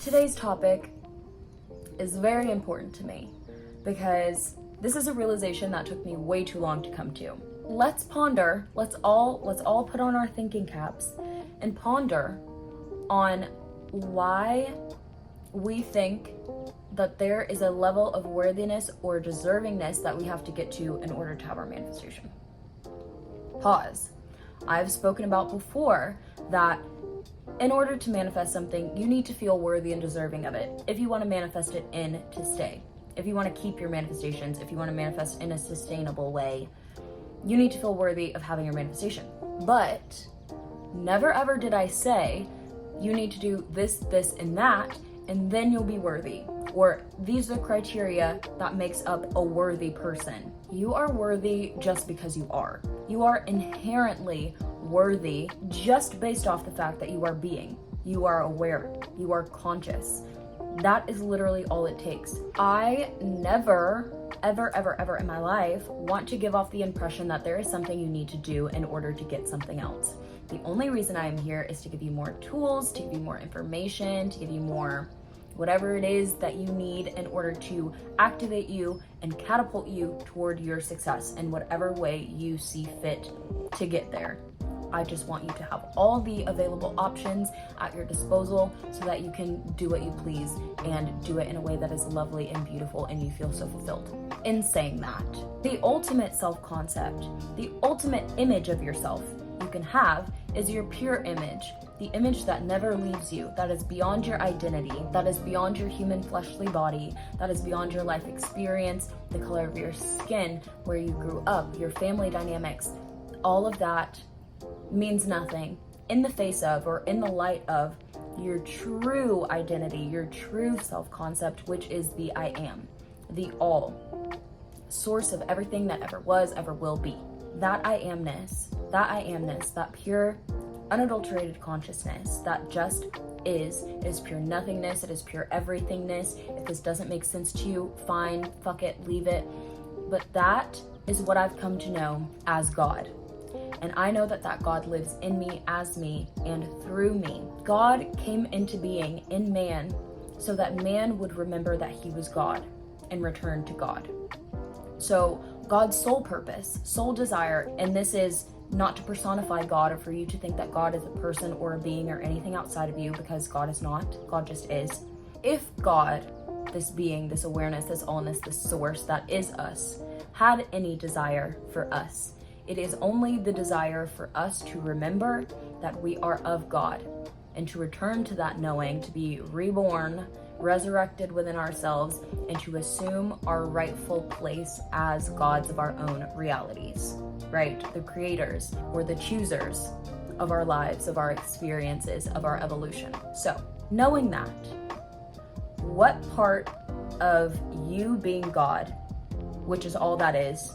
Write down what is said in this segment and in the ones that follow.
Today's topic is very important to me because this is a realization that took me way too long to come to. Let's ponder, let's all put on our thinking caps and ponder on why we think that there is a level of worthiness or deservingness that we have to get to in order to have our manifestation. Pause. I've spoken about before that in order to manifest something, you need to feel worthy and deserving of it if you want to manifest it in to stay. If you want to keep your manifestations, if you want to manifest in a sustainable way, you need to feel worthy of having your manifestation. But never ever did I say you need to do this, this, and that, and then you'll be worthy. Or these are the criteria that makes up a worthy person. You are worthy just because you are. You are inherently worthy just based off the fact that you are being. You are aware. You are conscious. That is literally all it takes. I never, ever in my life want to give off the impression that there is something you need to do in order to get something else. The only reason I am here is to give you more tools, to give you more information, to give you more whatever it is that you need in order to activate you and catapult you toward your success in whatever way you see fit to get there. I just want you to have all the available options at your disposal so that you can do what you please and do it in a way that is lovely and beautiful and you feel so fulfilled. In saying that, the ultimate self-concept, the ultimate image of yourself you can have is your pure image. The image that never leaves you, that is beyond your identity, that is beyond your human fleshly body, that is beyond your life experience, the color of your skin, where you grew up, your family dynamics. All of that means nothing in the face of or in the light of your true identity, your true self-concept, which is the I am, the all, source of everything that ever was, ever will be. That I amness, that pure, unadulterated consciousness that just is pure nothingness, it is pure everythingness. If this doesn't make sense to you, fine, fuck it, leave it. But that is what I've come to know as God. And I know that God lives in me, as me, and through me. God came into being in man so that man would remember that he was God and return to God. So God's sole purpose, sole desire, and this is not to personify God or for you to think that God is a person or a being or anything outside of you, because God is not. God just is. If God, this being, this awareness, this allness, this source that is us, had any desire for us, it is only the desire for us to remember that we are of God and to return to that knowing, to be reborn, resurrected within ourselves, and to assume our rightful place as gods of our own realities, right? The creators or the choosers of our lives, of our experiences, of our evolution. So, knowing that, what part of you being God, which is all that is,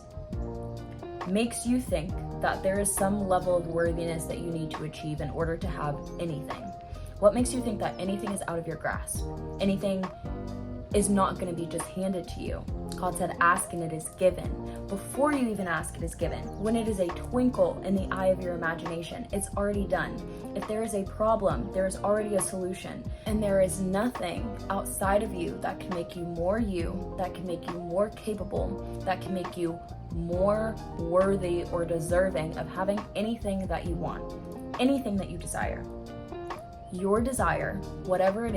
makes you think that there is some level of worthiness that you need to achieve in order to have anything? What makes you think that anything is out of your grasp? Anything is not going to be just handed to you? God said, ask and it is given. Before you even ask, it is given. When it is a twinkle in the eye of your imagination, it's already done. If there is a problem, there is already a solution. And there is nothing outside of you that can make you more you, that can make you more capable, that can make you more worthy or deserving of having anything that you want, anything that you desire. Your desire, whatever it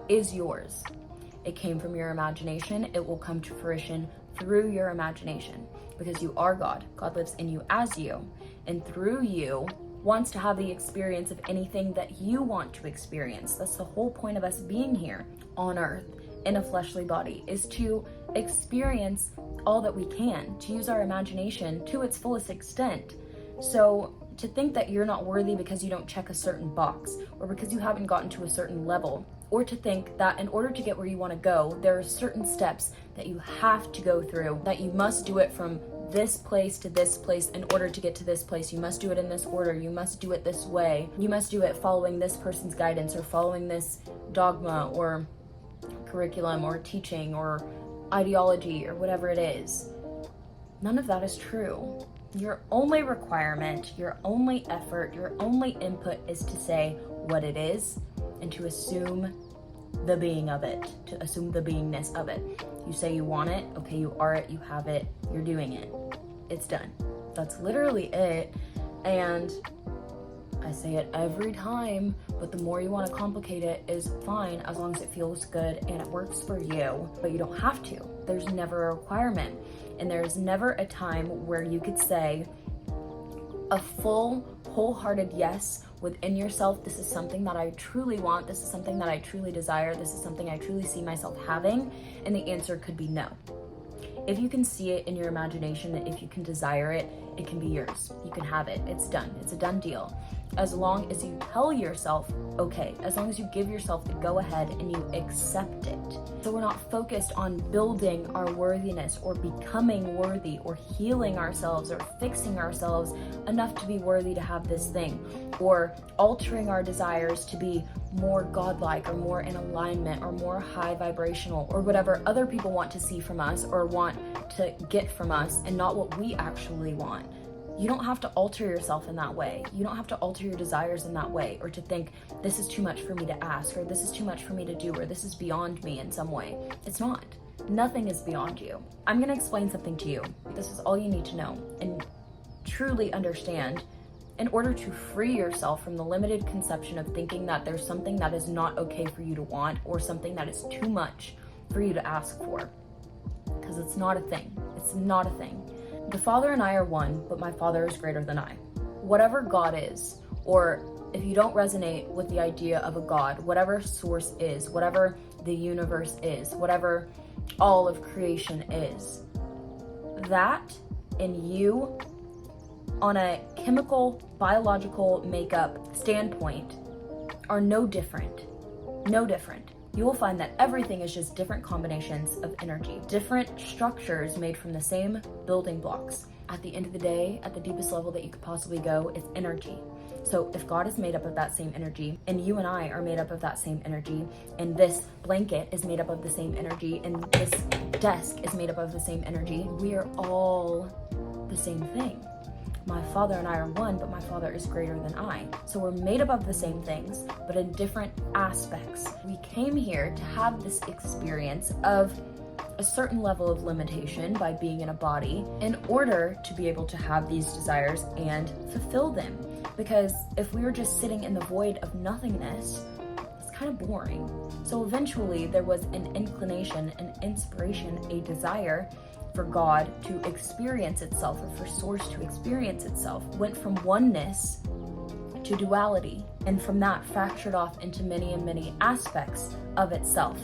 is yours. It came from your imagination. It will come to fruition through your imagination because you are God. God lives in you as you, and through you wants to have the experience of anything that you want to experience. That's the whole point of us being here on earth in a fleshly body, is to experience all that we can, to use our imagination to its fullest extent. So to think that you're not worthy because you don't check a certain box or because you haven't gotten to a certain level, or to think that in order to get where you want to go, there are certain steps that you have to go through, that you must do it from this place to this place in order to get to this place. You must do it in this order. You must do it this way. You must do it following this person's guidance or following this dogma or curriculum or teaching or ideology or whatever it is. None of that is true. Your only requirement, your only effort, your only input is to say what it is and to assume the being of it, to assume the beingness of it. You say you want it, okay, you are it, you have it, you're doing it. It's done. That's literally it. And I say it every time, but the more you want to complicate it is fine, as long as it feels good and it works for you, but you don't have to. There's never a requirement. And there's never a time where you could say a full, wholehearted yes within yourself. This is something that I truly want. This is something that I truly desire. This is something I truly see myself having. And the answer could be no. If you can see it in your imagination, if you can desire it, it can be yours. You can have it. It's done. It's a done deal. As long as you tell yourself, okay, as long as you give yourself the go ahead and you accept it. So we're not focused on building our worthiness or becoming worthy or healing ourselves or fixing ourselves enough to be worthy to have this thing, or altering our desires to be more godlike or more in alignment or more high vibrational or whatever other people want to see from us or want to get from us, and not what we actually want. You don't have to alter yourself in that way. You don't have to alter your desires in that way, or to think this is too much for me to ask, or this is too much for me to do, or this is beyond me in some way. It's not. Nothing is beyond you. I'm gonna explain something to you. This is all you need to know and truly understand in order to free yourself from the limited conception of thinking that there's something that is not okay for you to want or something that is too much for you to ask for. Because it's not a thing. It's not a thing. The Father and I are one, but my Father is greater than I. Whatever God is, or if you don't resonate with the idea of a God, whatever source is, whatever the universe is, whatever all of creation is, that in you, on a chemical, biological makeup standpoint, are no different. No different. You will find that everything is just different combinations of energy, different structures made from the same building blocks. At the end of the day, at the deepest level that you could possibly go, it's energy. So if God is made up of that same energy, and you and I are made up of that same energy, and this blanket is made up of the same energy, and this desk is made up of the same energy, we are all the same thing. My Father and I are one, but my Father is greater than I. So we're made up of the same things, but in different aspects. We came here to have this experience of a certain level of limitation by being in a body in order to be able to have these desires and fulfill them. Because if we were just sitting in the void of nothingness, it's kind of boring. So eventually there was an inclination, an inspiration, a desire for God to experience itself, or for Source to experience itself. Went from oneness to duality, and from that fractured off into many and many aspects of itself.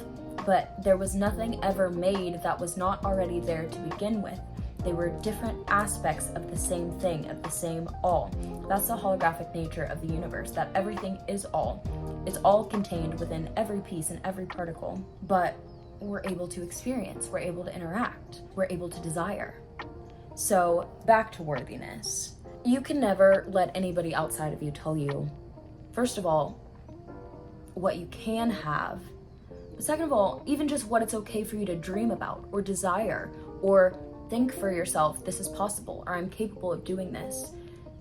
But there was nothing ever made that was not already there to begin with. They were different aspects of the same thing, of the same all. That's the holographic nature of the universe, that everything is all. It's all contained within every piece and every particle. But we're able to experience, we're able to interact, we're able to desire. So back to worthiness. You can never let anybody outside of you tell you, first of all, what you can have, but second of all, even just what it's okay for you to dream about or desire or think for yourself, this is possible, or I'm capable of doing this.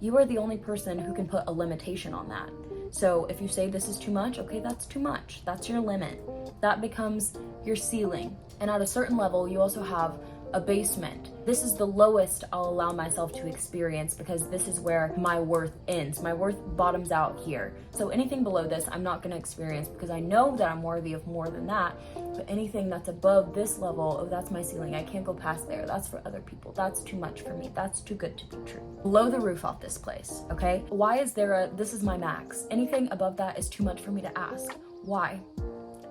You are the only person who can put a limitation on that. So if you say this is too much, okay, that's too much. That's your limit. That becomes your ceiling. And at a certain level, you also have a basement. This is the lowest I'll allow myself to experience because this is where my worth ends. My worth bottoms out here. So anything below this, I'm not going to experience because I know that I'm worthy of more than that. But anything that's above this level, oh, that's my ceiling. I can't go past there. That's for other people. That's too much for me. That's too good to be true. Blow the roof off this place, okay? Why is there this is my max? Anything above that is too much for me to ask. Why?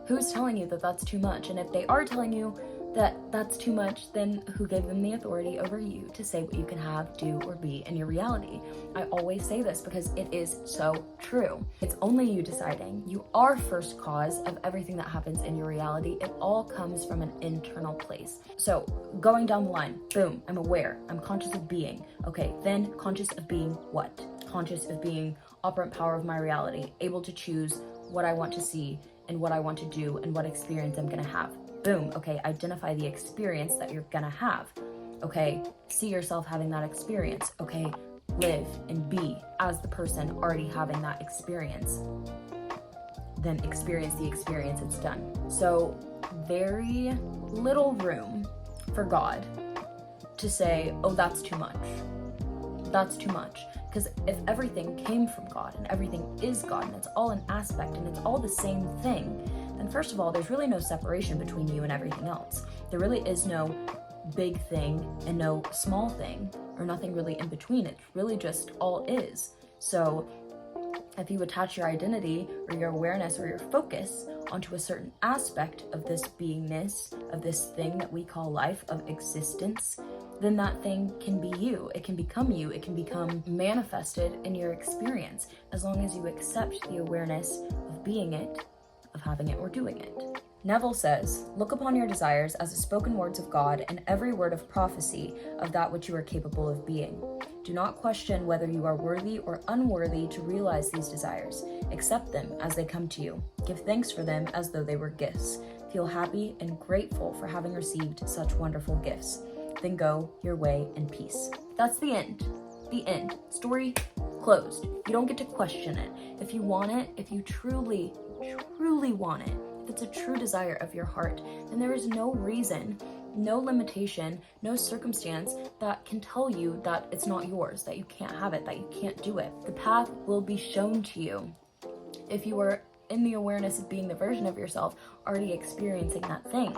Who's telling you that that's too much? And if they are telling you that that's too much, then who gave them the authority over you to say what you can have, do, or be in your reality? I always say this because it is so true. It's only you deciding. You are first cause of everything that happens in your reality. It all comes from an internal place. So going down the line, boom, I'm aware. I'm conscious of being. Okay, then conscious of being what? Conscious of being operant power of my reality, able to choose what I want to see and what I want to do and what experience I'm gonna have. Boom, okay, identify the experience that you're gonna have. Okay, see yourself having that experience. Okay, live and be as the person already having that experience. then experience the experience, it's done. So very little room for God to say, oh, that's too much. That's too much. Because if everything came from God and everything is God and it's all an aspect and it's all the same thing, then first of all, there's really no separation between you and everything else. There really is no big thing and no small thing, or nothing really in between. It really just all is. So if you attach your identity or your awareness or your focus onto a certain aspect of this beingness, of this thing that we call life, of existence, then that thing can be you. It can become you. It can become manifested in your experience, as long as you accept the awareness of being it, of having it, or doing it. Neville says, look upon your desires as the spoken words of God and every word of prophecy of that which you are capable of being. Do not question whether you are worthy or unworthy to realize these desires. Accept them as they come to you. Give thanks for them as though they were gifts. Feel happy and grateful for having received such wonderful gifts. Then go your way in peace. That's the end. The end. Story closed. You don't get to question it. If you want it, if you truly want it, if it's a true desire of your heart, then there is no reason, no limitation, no circumstance that can tell you that it's not yours, that you can't have it, that you can't do it. The path will be shown to you if you are in the awareness of being the version of yourself already experiencing that thing.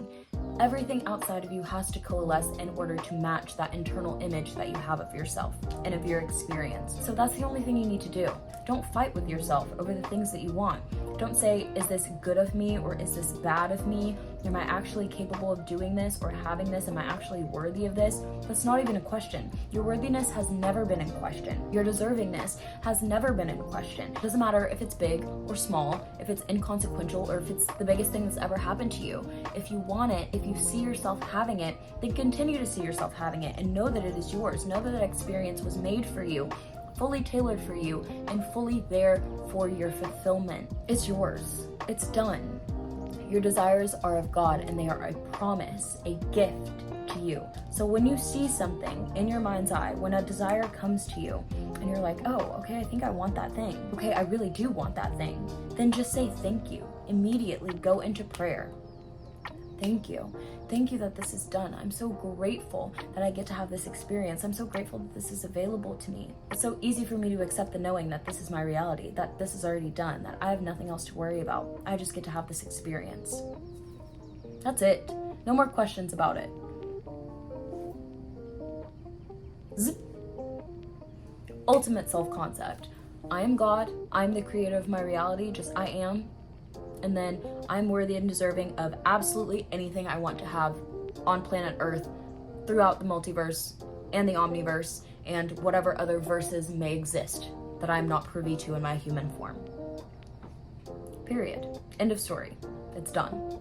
Everything outside of you has to coalesce in order to match that internal image that you have of yourself and of your experience. So that's the only thing you need to do. Don't fight with yourself over the things that you want. Don't say, is this good of me or is this bad of me? Am I actually capable of doing this or having this? Am I actually worthy of this? That's not even a question. Your worthiness has never been in question. Your deservingness has never been in question. It doesn't matter if it's big or small, if it's inconsequential, or if it's the biggest thing that's ever happened to you. If you want it, if you see yourself having it, then continue to see yourself having it and know that it is yours. Know that that experience was made for you, fully tailored for you, and fully there for your fulfillment. It's yours. It's done. Your desires are of God and they are a promise, a gift to you. So when you see something in your mind's eye, when a desire comes to you and you're like, oh, okay, I think I want that thing. Okay, I really do want that thing. Then just say thank you. Immediately go into prayer. Thank you. Thank you that this is done. I'm so grateful that I get to have this experience. I'm so grateful that this is available to me. It's so easy for me to accept the knowing that this is my reality, that this is already done, that I have nothing else to worry about. I just get to have this experience. That's it. No more questions about it. Zip. Ultimate self-concept. I am God. I'm the creator of my reality. Just I am. And then I'm worthy and deserving of absolutely anything I want to have on planet Earth, throughout the multiverse and the omniverse and whatever other verses may exist that I'm not privy to in my human form. Period. End of story. It's done.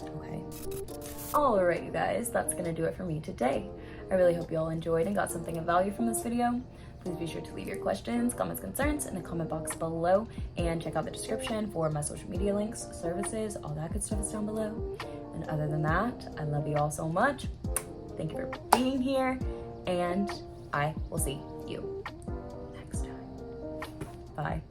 Okay. Alright, you guys, that's gonna do it for me today. I really hope you all enjoyed and got something of value from this video. Please be sure to leave your questions, comments, concerns in the comment box below, and check out the description for my social media links, services, all that good stuff is down below. And other than that, I love you all so much. Thank you for being here, and I will see you next time. Bye.